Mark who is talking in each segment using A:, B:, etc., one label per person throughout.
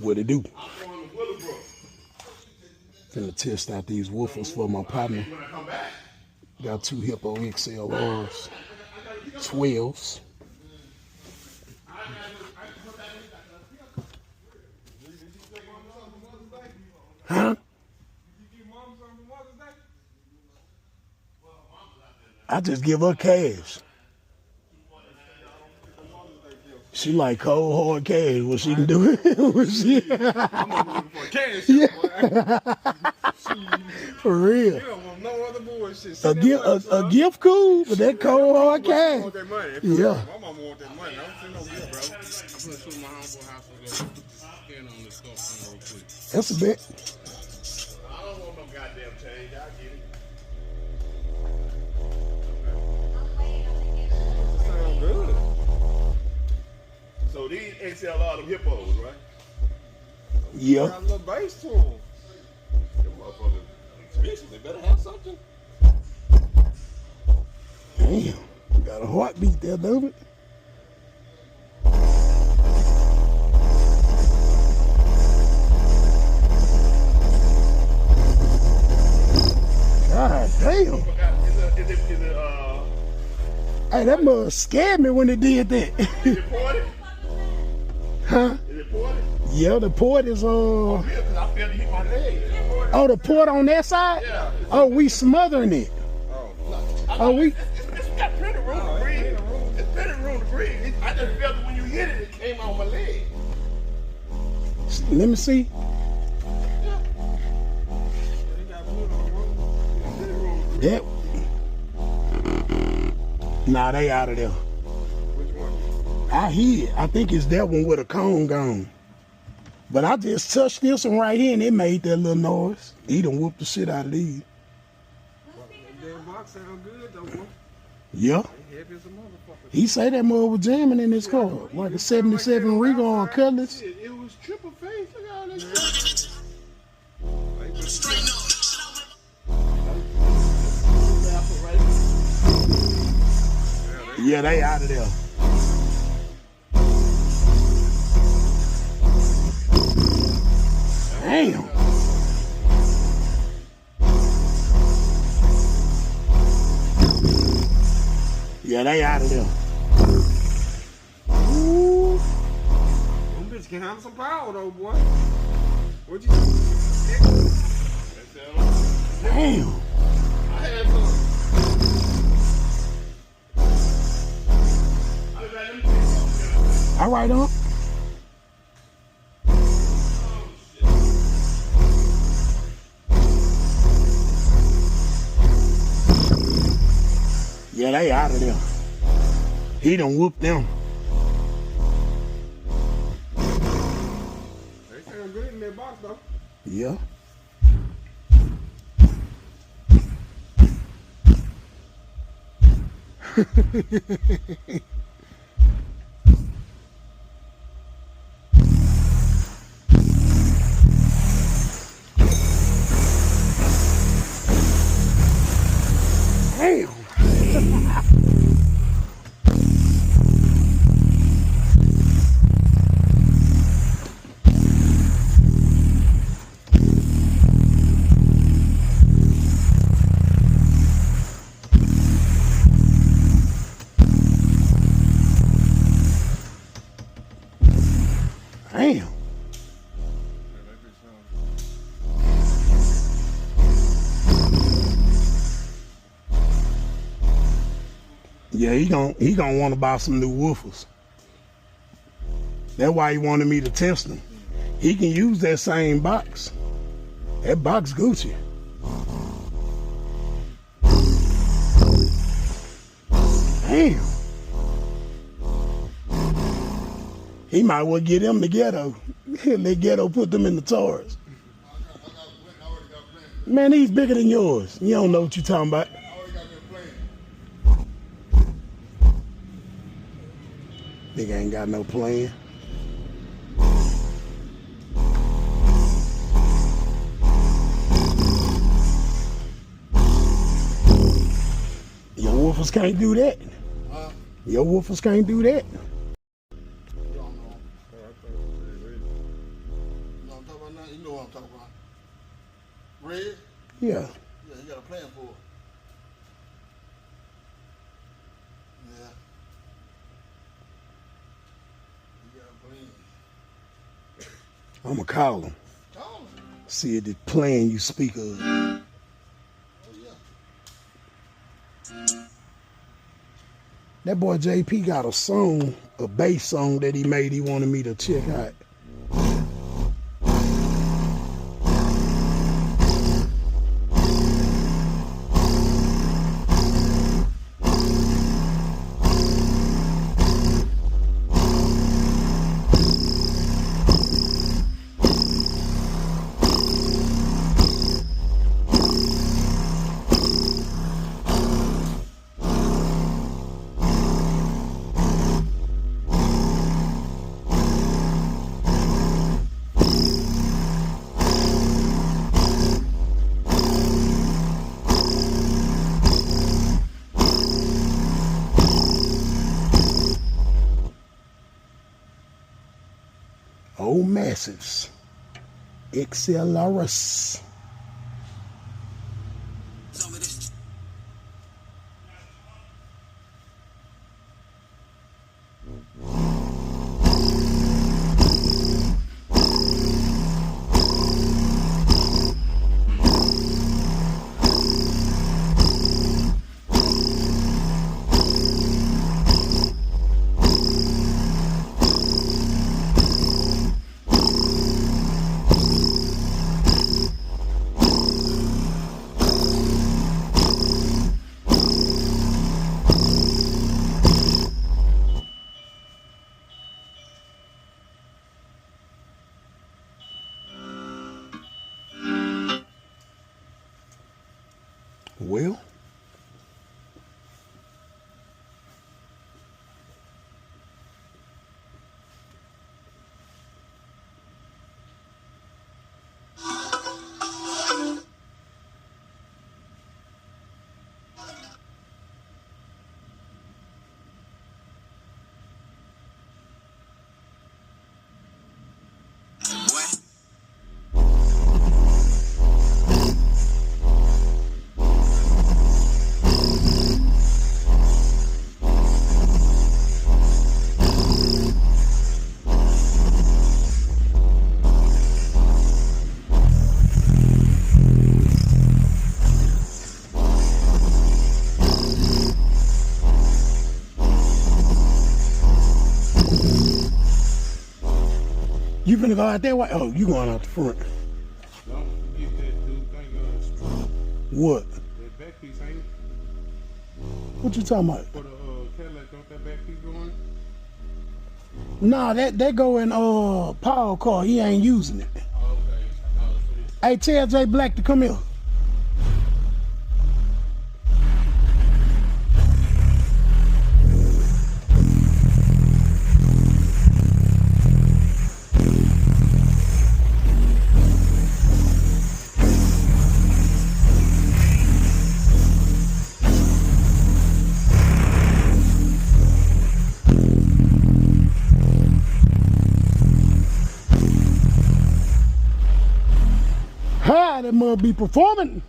A: What it do? Finna test out these woofers for my partner. Got 2 hippo XLRs, 12s. Huh? I just give her cash. She like cold hard cash. What she can do?
B: I'm looking for cash.
A: Yeah. For real.
B: You don't want no other bullshit.
A: A gift cool, but that cold hard cash.
B: Want that money.
A: Yeah.
B: My mama want that money. I don't see no gift, bro. I'm gonna shoot my homeboy house and go scan on this stuff real quick.
A: That's a bet.
B: I don't want no goddamn change. I get it. Sound good. So these XLR them hippos, right?
A: Yeah.
B: Got a little base to them. Them motherfuckers expensive. They better have something.
A: Damn. Got a heartbeat there, don't it? God damn.
B: Is it
A: Hey, that mother scared me when they did that.
B: is it ported?
A: Huh?
B: Is it ported?
A: Yeah, the port is
B: Yeah, 'cause I feel to hit my leg.
A: Oh, the port on that side?
B: Yeah.
A: Oh, we smothering it. Oh, we.
B: It's got plenty of room to breathe. It's plenty of room to breathe. I just felt it when you hit it, it came on my leg.
A: Let me see. That. Nah, they out of there.
B: Which one?
A: I hear it. I think it's that one with a cone gone. But I just touched this one right here and it made that little noise. He done whooped the shit out of these.
B: That box sound good though, boy.
A: Yeah.
B: They heavy as a motherfucker.
A: He say that mother was jamming in his car. Like a 77 Regal on Cutlass.
B: It was triple face. Look at all this shit.
A: Yeah, they out of there. Damn. Yeah, they out of there. Ooh.
B: Them bitches can handle some power though, boy. What'd you say?
A: Damn.
B: I had some.
A: All right, on. Yeah, they out of there. He done whooped them.
B: They sound good in that box though.
A: Yeah. Damn. Damn. Yeah, he gonna want to buy some new woofers. That's why he wanted me to test them. He can use that same box. That box Gucci. Damn. He might well get them the ghetto. Let ghetto put them in the Taurus. Man, he's bigger than yours. You don't know what you're talking about. Nigga ain't got no plan. Your woofers can't do that. Your woofers can't do that.
C: Red?
A: Yeah.
C: Yeah, you got a plan for it. Yeah. You got a plan.
A: I'ma call him.
C: Call him.
A: See if the plan you speak of.
C: Oh, yeah.
A: That boy JP got a song, a bass song that he made he wanted me to check out. Old Massives. XLRS. Well, you finna go out that way? Oh, you going out the front.
B: Don't forget that dude thing
A: What?
B: that back piece, ain't it?
A: What you talking about?
B: For the Cadillac, don't that back piece go on it?
A: Nah, that go in Paul car. He ain't using it.
B: Oh, okay. Oh, so
A: Hey, tell J Black to come here. Hi, that must be performing.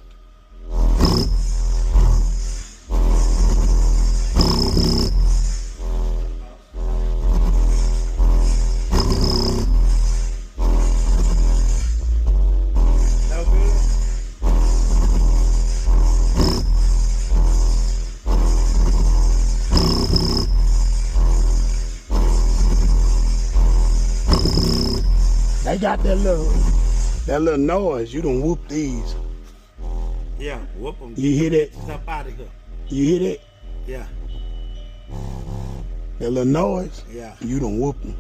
B: that good?
A: They got that little noise. You done whoop these.
D: Yeah, whoop them.
A: You hear that?
D: Stop out of here.
A: You hear that?
D: Yeah,
A: That little noise?
D: yeah.
A: You done whoop them.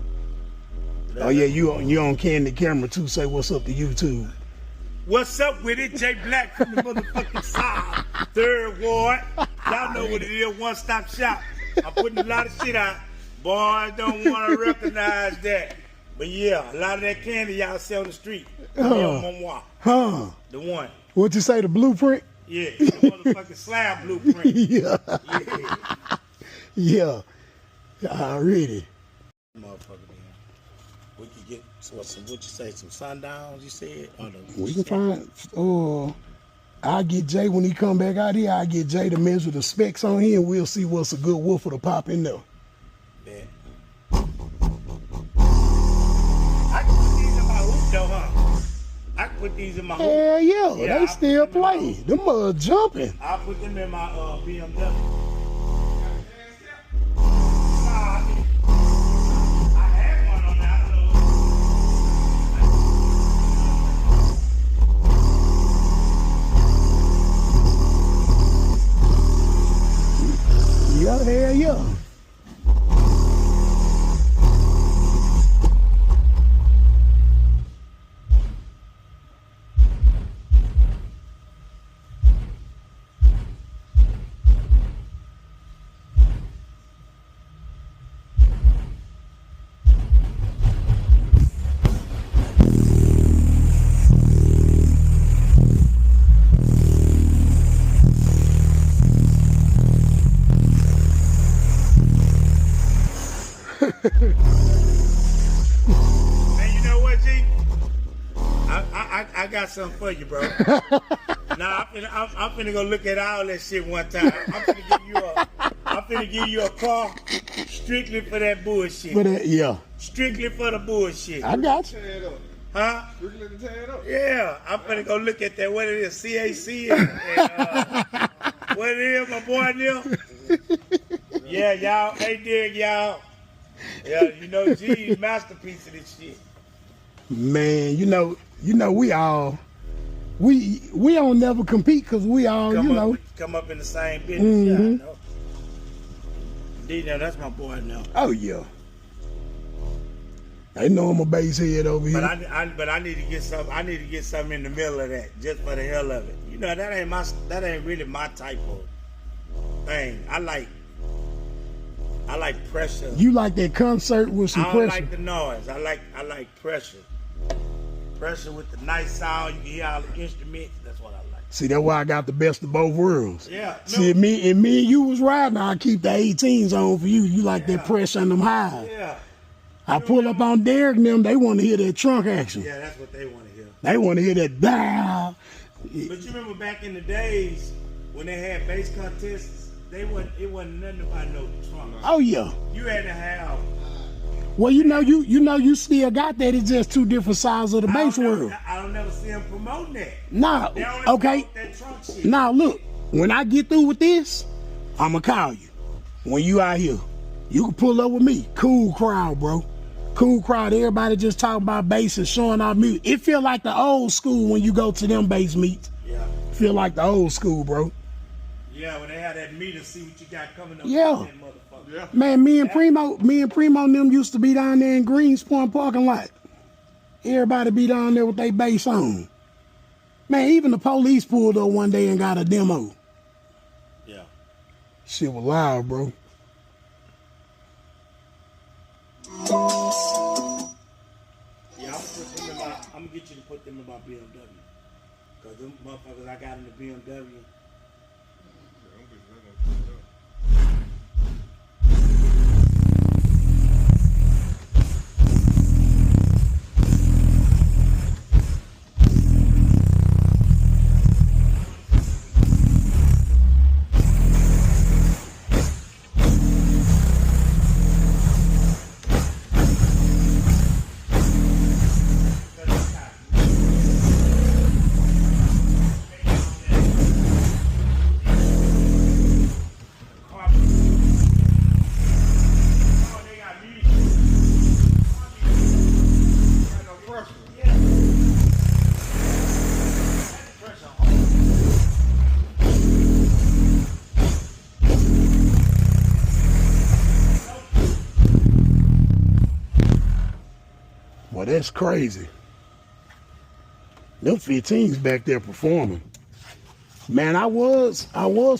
A: Oh yeah, you on Candy Camera too. Say what's up to YouTube.
D: What's up with it? Jay Black from the motherfucking side. Third Ward. Y'all know what it is. One-stop shop. I'm putting a lot of shit out. Boys don't want to recognize that. But yeah, a lot of that candy y'all sell on the street.
A: Huh?
D: The one.
A: What you say? The blueprint?
D: Yeah, the motherfucking slab blueprint.
A: Yeah.
D: Yeah.
A: Yeah. Already.
D: Motherfucker, man. We could get some what you say, some sundowns, you said? Or the
A: We can find, I'll get Jay when he come back out here. I'll get Jay to measure the specs on here and we'll see what's a good wolf to pop in there.
D: Bet. I can put these in my hoop though, huh? I can put these in my hoop.
A: Hell yeah,
D: Yeah,
A: they still play. Them jumping.
D: I'll put them in my BMW.
A: Yeah, hell yeah.
D: Man, you know what, G? I got something for you, bro. Nah, I'm finna go look at all that shit one time. I'm finna give you a car strictly for that bullshit.
A: But yeah,
D: Strictly for the bullshit.
A: I got you.
C: Tear it up.
D: Huh?
C: We're going to tear it up.
D: Yeah, I'm finna go look at that. What it is, CAC and what it is, my boy Neil. Yeah, y'all. Hey, dig, y'all. Yeah, you know, G's masterpiece of this shit.
A: Man, you know, we don't never compete because we all,
D: Come up in the same business. Yeah, I know. D, now that's my boy now.
A: Oh yeah. They know I'm a base head over here.
D: But I need to get some. I need to get something in the middle of that, just for the hell of it. You know, that ain't really my type of thing. I like pressure.
A: You like that concert with some
D: I don't
A: pressure?
D: like the noise. I like pressure. Pressure with the nice sound. You can hear all the instruments. That's what I like.
A: See, that's why I got the best of both worlds.
D: Yeah.
A: See, me and you was riding. I keep the 18s on for you. You like that pressure on them highs.
D: Yeah.
A: I pull up on Derek and them. They want to hear that trunk action.
D: Yeah, that's what they want to hear.
A: They want to hear that bow.
D: But you remember back in the days when they had bass contests, it wasn't nothing about no trunk.
A: Oh yeah.
D: You had to have.
A: Well, you still got that. It's just two different sides of the bass world.
D: I don't never see them promoting that.
A: Nah,
D: They only
A: okay.
D: promote that trunk shit.
A: Now look, when I get through with this, I'ma call you. When you out here, you can pull up with me. Cool crowd, bro. Cool crowd. Everybody just talking about bass and showing off music. It feel like the old school when you go to them bass meets.
D: Yeah.
A: Feel like the old school, bro.
D: Yeah, when they had that meter, see what you got coming up.
A: Yeah.
D: That motherfucker.
C: Yeah.
A: Man, me and Primo and them used to be down there in Greenspoint parking lot. Everybody be down there with their bass on. Man, even the police pulled up one day and got a demo.
D: Yeah.
A: Shit was loud, bro.
D: Yeah, I'm gonna get you to put them in my BMW. Cause them motherfuckers I got in the BMW.
A: Well, that's crazy. Them 15s back there performing. Man, I was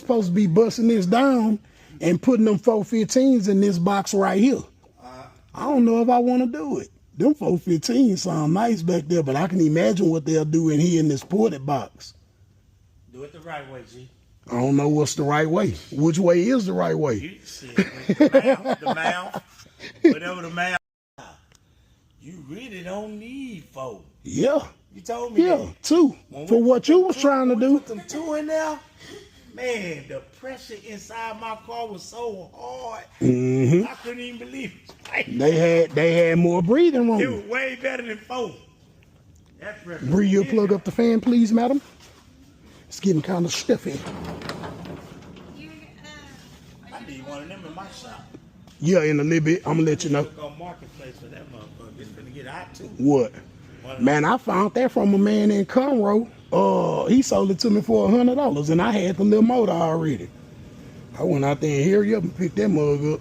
A: supposed to be busting this down and putting them 415s in this box right here. I don't know if I want to do it. Them 415s sound nice back there, but I can imagine what they'll do in here in this ported box.
D: Do it the right way, G.
A: I don't know what's the right way. Which way is the right way?
D: The mouth, whatever the mouth. You really don't need 4.
A: Yeah.
D: You told me
A: Yeah,
D: that.
A: 2.
D: When
A: For
D: we
A: what
D: put
A: you
D: them
A: was
D: two-
A: trying to
D: when we
A: do.
D: Put them 2 in there. Man, the pressure inside my car was so hard.
A: Mm-hmm.
D: I couldn't even believe it.
A: They had more breathing
D: It
A: room.
D: was way better than 4. That pressure.
A: Bree, you
D: was
A: plug
D: in
A: up the fan, please, madam. It's getting kind of stuffy.
D: I need one of them in my shop.
A: Yeah, in a little bit. I'm gonna let you know.
D: Look on Marketplace for that motherfucker. It's gonna get hot too.
A: What? Man, I found that from a man in Conroe. He sold it to me for $100, and I had the little motor already. I went out there and hurry up and picked that mug up.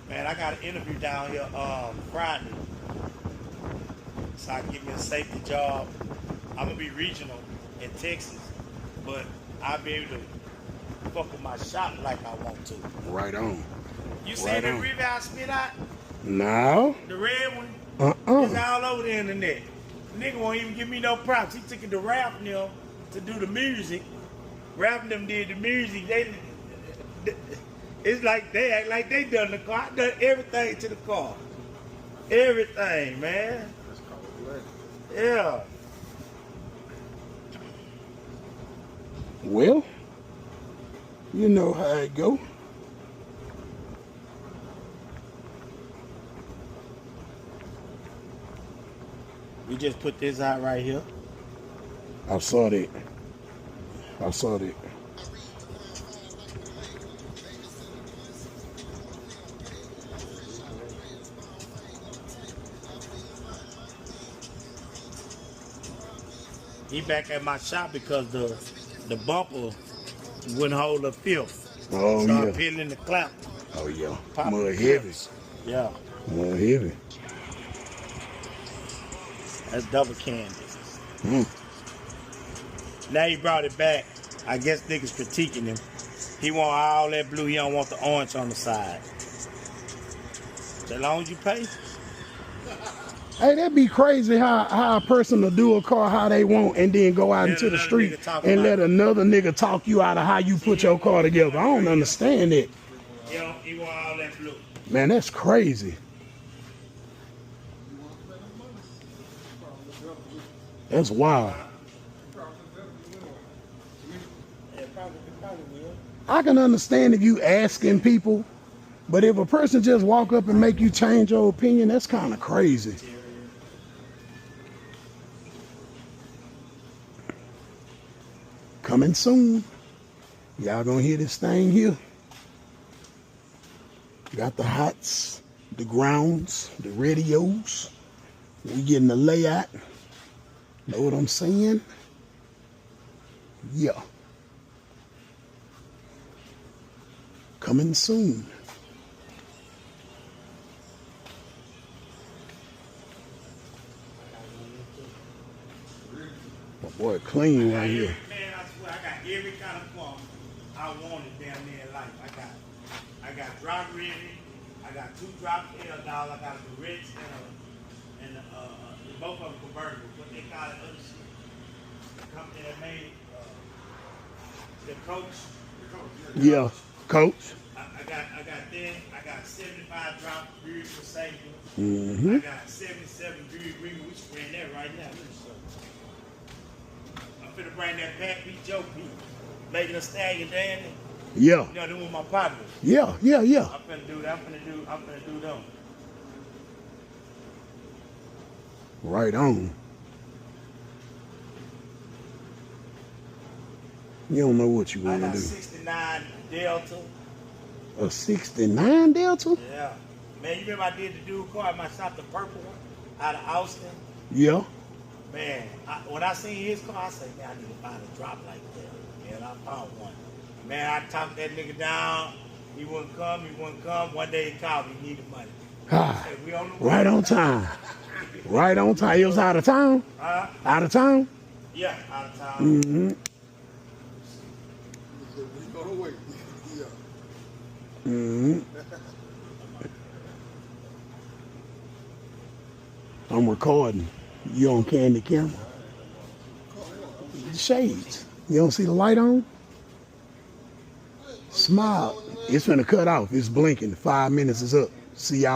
D: Man, I got an interview down here Friday. So I can get me a safety job. I'm gonna be regional in Texas, but I'll be able to fuck with my shop like I want to.
A: Right on.
D: You seen
A: Right
D: the
A: on.
D: review I spit out?
A: No.
D: The red one?
A: Uh-uh.
D: It's all over the internet. Nigga won't even give me no props. He took it to Ralph and them to do the music. Ralph and them did the music. It's like they act like they done the car. I done everything to the car. Everything, man.
C: That's called black.
D: Yeah.
A: Well, you know how it go.
D: We just put this out right here.
A: I saw that. I saw that.
D: He back at my shop because the bumper wouldn't hold the filth.
A: Oh,
D: So I'm
A: yeah.
D: peeling the clamp.
A: Oh, yeah.
D: Pop
A: Mud
D: the
A: heavy.
D: clips. Yeah.
A: Mud heavy.
D: That's double candy.
A: Mm.
D: Now he brought it back. I guess niggas critiquing him. He want all that blue. He don't want the orange on the side. As long as you pay.
A: Hey, that'd be crazy how a person will do a car how they want and then go out
D: Let
A: into the
D: another
A: street
D: nigga talk
A: and
D: about
A: let
D: it.
A: another nigga talk you out of how you put your car together. I don't understand it.
D: He want all that blue.
A: Man, that's crazy. That's wild.
D: Yeah, probably will.
A: I can understand if you asking people, but if a person just walk up and make you change your opinion, that's kind of crazy. Coming soon. Y'all gonna hear this thing here. Got the hots, the grounds, the radios. We getting the layout. Know what I'm saying? Yeah. Coming soon. My boy clean right here.
D: Man, I swear, I got every kind of car I wanted down there in life. I got drop ready. I got 2 drop L dollar. I got the Ritz and both of them convertible. What they call it, other shit. The company that made the Coach.
A: Yeah, coach.
D: I got that. I got 75 drop Buick Mercedes.
A: Mm-hmm.
D: I got 77 Buick Regal. We spraying that right now. Let me show you. I'm finna bring that Pat B. Joe P. Making a Stallion Danny.
A: Yeah,
D: You know, them with my partners.
A: yeah.
D: I'm finna do that. I'm finna do them.
A: Right on. You don't know what you
D: I
A: want to
D: got
A: do.
D: 69 Delta.
A: A 69 Delta?
D: Yeah. Man, you remember I did the dude car at my shop, the purple one, out of Austin?
A: Yeah.
D: Man, when I seen his car, I said, man, I need to find a drop like that. Man, I found one. Man, I talked that nigga down. He wouldn't come. One day he called me, he needed money.
A: Ah,
D: Hey, we on the way.
A: right on time. Right on time. He was out of town? Out of town?
D: Yeah, out of town.
A: Mm-hmm.
C: We go to wait. Yeah.
A: Mm-hmm. I'm recording. You on candy camera? The shades. You don't see the light on? Smile. It's finna cut off. It's blinking. 5 minutes is up. See y'all.